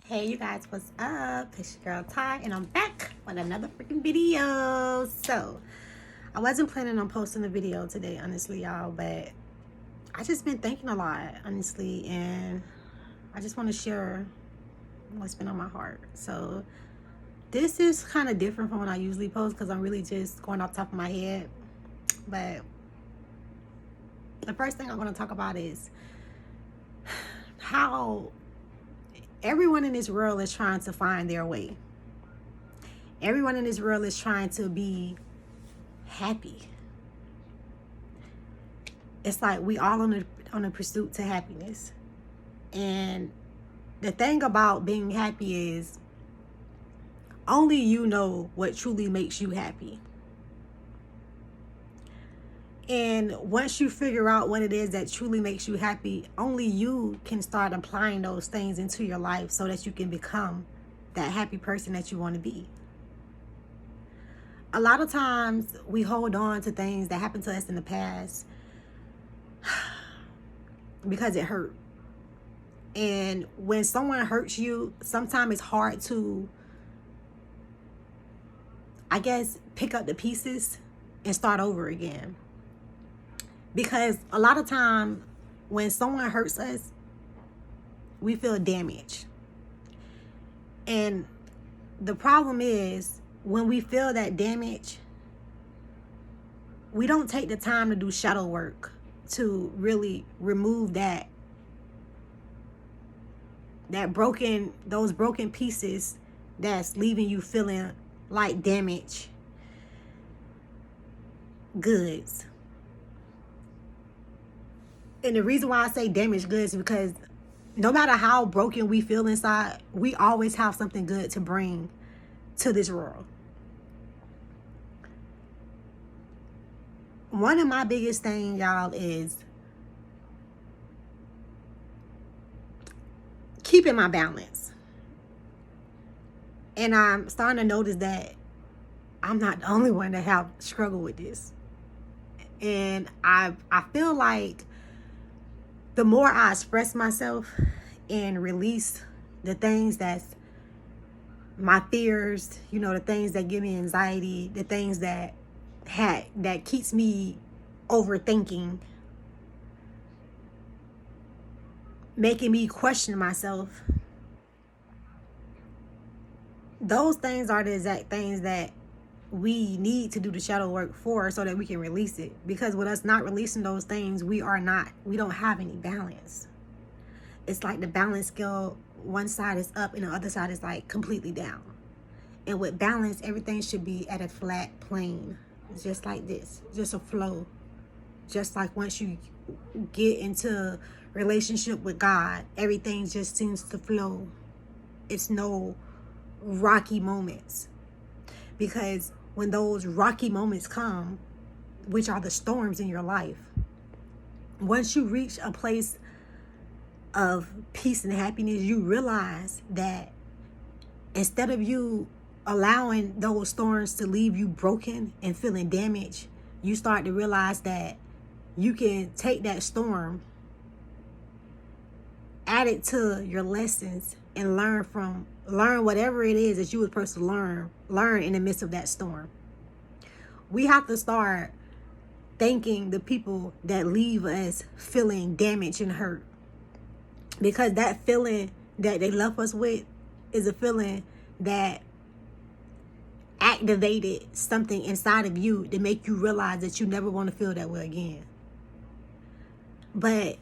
Hey you guys, what's up? It's your girl Ty and I'm back with another freaking video. So I wasn't planning on posting a video today, honestly, y'all, but I just been thinking a lot, honestly, and I just want to share what's been on my heart. So this is kind of different from when I usually post because I'm really just going off the top of my head. But the first thing I'm going to talk about is how everyone in this world is trying to find their way. Everyone in this world is trying to be happy. It's like we all on a pursuit to happiness. And the thing about being happy is only you know what truly makes you happy. And once you figure out what it is that truly makes you happy, only you can start applying those things into your life so that you can become that happy person that you want to be. A lot of times we hold on to things that happened to us in the past because it hurt. And when someone hurts you, sometimes it's hard to, I guess, pick up the pieces and start over again. Because a lot of times when someone hurts us, we feel damaged. And the problem is when we feel that damage, we don't take the time to do shadow work to really remove those broken pieces that's leaving you feeling like damaged goods. And the reason why I say damaged goods is because no matter how broken we feel inside, we always have something good to bring to this world. One of my biggest things, y'all, is keeping my balance. And I'm starting to notice that I'm not the only one that have struggled with this. And I feel like the more I express myself and release the things that's my fears, the things that give me anxiety, the things that keeps me overthinking, making me question myself. Those things are the exact things that we need to do the shadow work for so that we can release it. Because with us not releasing those things, we don't have any balance. It's like the balance scale, one side is up and the other side is like completely down. And with balance, everything should be at a flat plane. It's just like this, just a flow. Just like once you get into relationship with God, everything just seems to flow. It's no rocky moments. Because when those rocky moments come, which are the storms in your life, once you reach a place of peace and happiness, you realize that instead of you allowing those storms to leave you broken and feeling damaged, you start to realize that you can take that storm, add it to your lessons, and learn whatever it is that you were supposed to learn in the midst of that storm. We have to start thanking the people that leave us feeling damaged and hurt, because that feeling that they left us with is a feeling that activated something inside of you to make you realize that you never want to feel that way again. But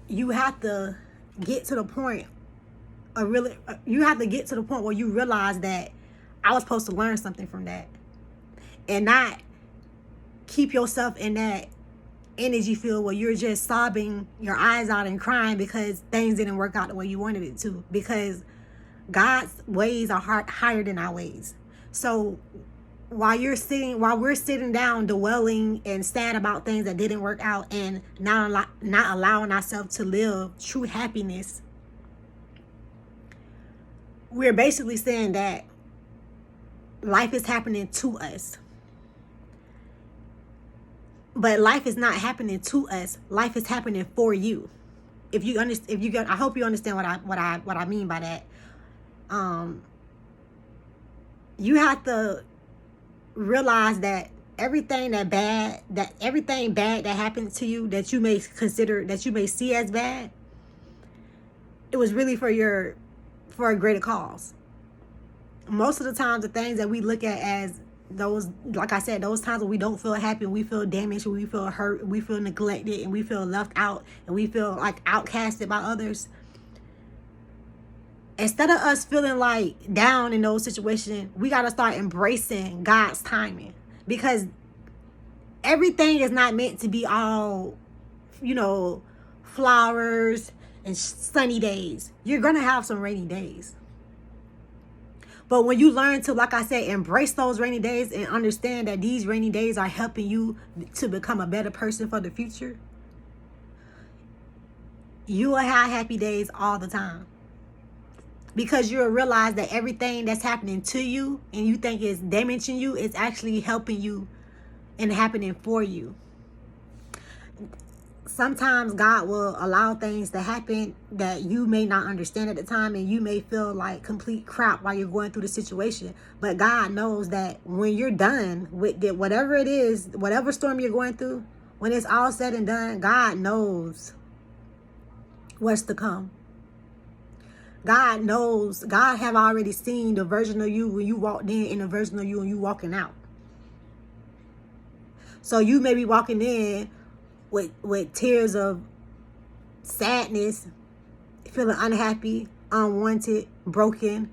you have to get to the point where you realize that I was supposed to learn something from that, and not keep yourself in that energy field where you're just sobbing your eyes out and crying because things didn't work out the way you wanted it to, because God's ways are higher than our ways. So while we're sitting down dwelling and sad about things that didn't work out and not allowing ourselves to live true happiness, we're basically saying that life is happening to us. But life is not happening to us. Life is happening for you. if you understand, if you get, I hope you understand what I mean by that. You have to realize that everything bad that happens to you, that you may consider, that you may see as bad, it was really for a greater cause. Most of the times, the things that we look at as those, like I said, those times when we don't feel happy, we feel damaged, we feel hurt, we feel neglected, and we feel left out, and we feel like outcasted by others. Instead of us feeling like down in those situations, we got to start embracing God's timing, because everything is not meant to be all, flowers and sunny days. You're going to have some rainy days. But when you learn to, like I said, embrace those rainy days and understand that these rainy days are helping you to become a better person for the future, you will have happy days all the time. Because you'll realize that everything that's happening to you and you think is damaging you is actually helping you and happening for you. Sometimes God will allow things to happen that you may not understand at the time, and you may feel like complete crap while you're going through the situation. But God knows that when you're done with it, whatever it is, whatever storm you're going through, when it's all said and done, God knows what's to come. God knows, God have already seen the version of you when you walked in and the version of you when you walking out. So you may be walking in with tears of sadness, feeling unhappy, unwanted, broken,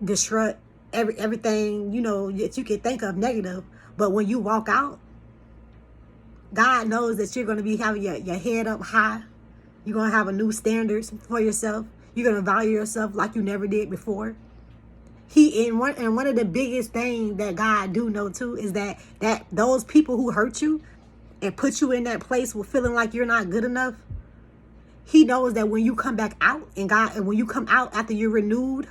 distraught, everything, that you can think of negative. But when you walk out, God knows that you're going to be having your head up high. You're going to have a new standards for yourself. You're going to value yourself like you never did before. One of the biggest things that God do know too is that those people who hurt you and put you in that place with feeling like you're not good enough, He knows that when you come back out and when you come out after you're renewed,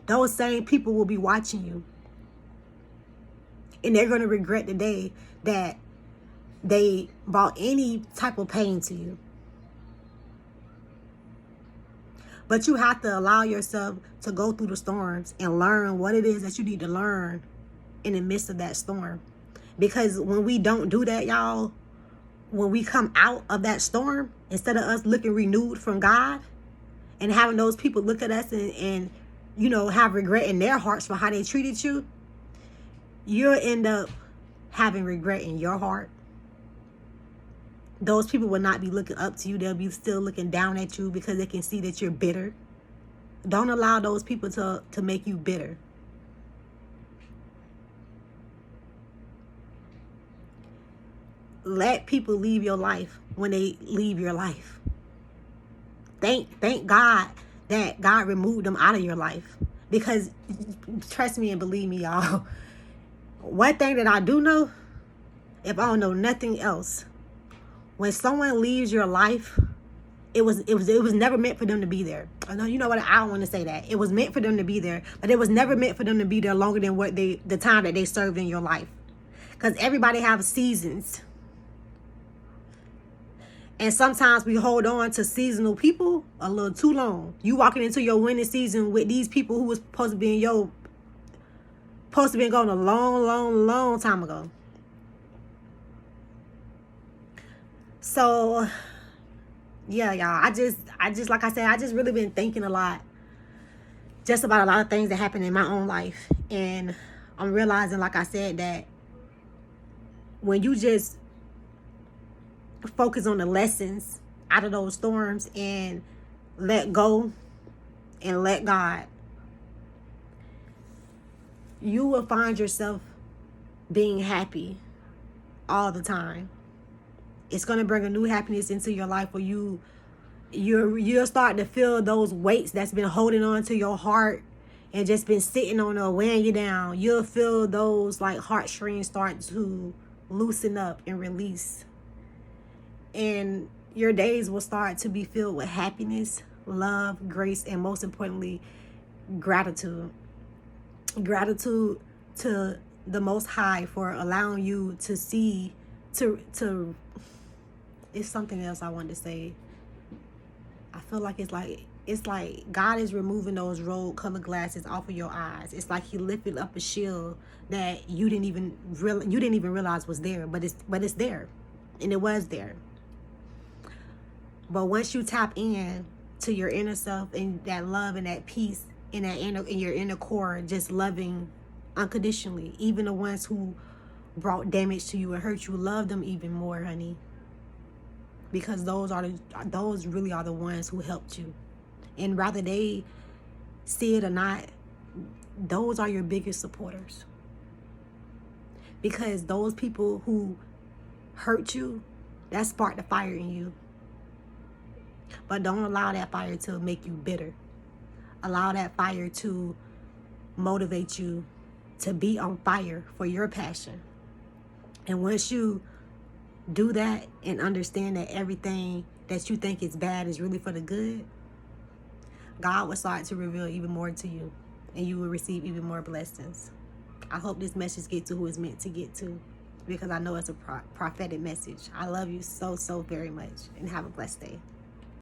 those same people will be watching you. And they're going to regret the day that they brought any type of pain to you. But you have to allow yourself to go through the storms and learn what it is that you need to learn in the midst of that storm. Because when we don't do that, y'all, when we come out of that storm, instead of us looking renewed from God and having those people look at us and have regret in their hearts for how they treated you, you'll end up having regret in your heart. Those people will not be looking up to you. They'll be still looking down at you because they can see that you're bitter. Don't allow those people to make you bitter. Let people leave your life when they leave your life. Thank God that God removed them out of your life. Because trust me and believe me, y'all, one thing that I do know, if I don't know nothing else, when someone leaves your life, it was never meant for them to be there. I know, you know what? I don't want to say that. It was meant for them to be there, but it was never meant for them to be there longer than the time that they served in your life. Because everybody has seasons. And sometimes we hold on to seasonal people a little too long. You walking into your winning season with these people who was supposed to be going a long time ago. So, yeah, y'all, I just, like I said, I just really been thinking a lot just about a lot of things that happen in my own life. And I'm realizing, like I said, that when you just focus on the lessons out of those storms and let go and let God, you will find yourself being happy all the time. It's going to bring a new happiness into your life where you're starting to feel those weights that's been holding on to your heart and just been sitting on there weighing you down. You'll feel those like heartstrings start to loosen up and release. And your days will start to be filled with happiness, love, grace, and most importantly, gratitude. Gratitude to the Most High for allowing you to see, it's something else I wanted to say. feel like it's like God is removing those road colored glasses off of your eyes. It's like he lifted up a shield that you didn't even realize was there, but it's there. And it was there. But once you tap in to your inner self and that love and that peace in your inner core, just loving unconditionally, even the ones who brought damage to you and hurt you, love them even more, honey. Because those really are the ones who helped you. And whether they see it or not, those are your biggest supporters. Because those people who hurt you, that sparked the fire in you. But don't allow that fire to make you bitter. Allow that fire to motivate you to be on fire for your passion. And once you do that and understand that everything that you think is bad is really for the good, God will start to reveal even more to you, and you will receive even more blessings. I hope this message gets to who it's meant to get to, because I know it's a prophetic message. I love you so, so very much, and have a blessed day.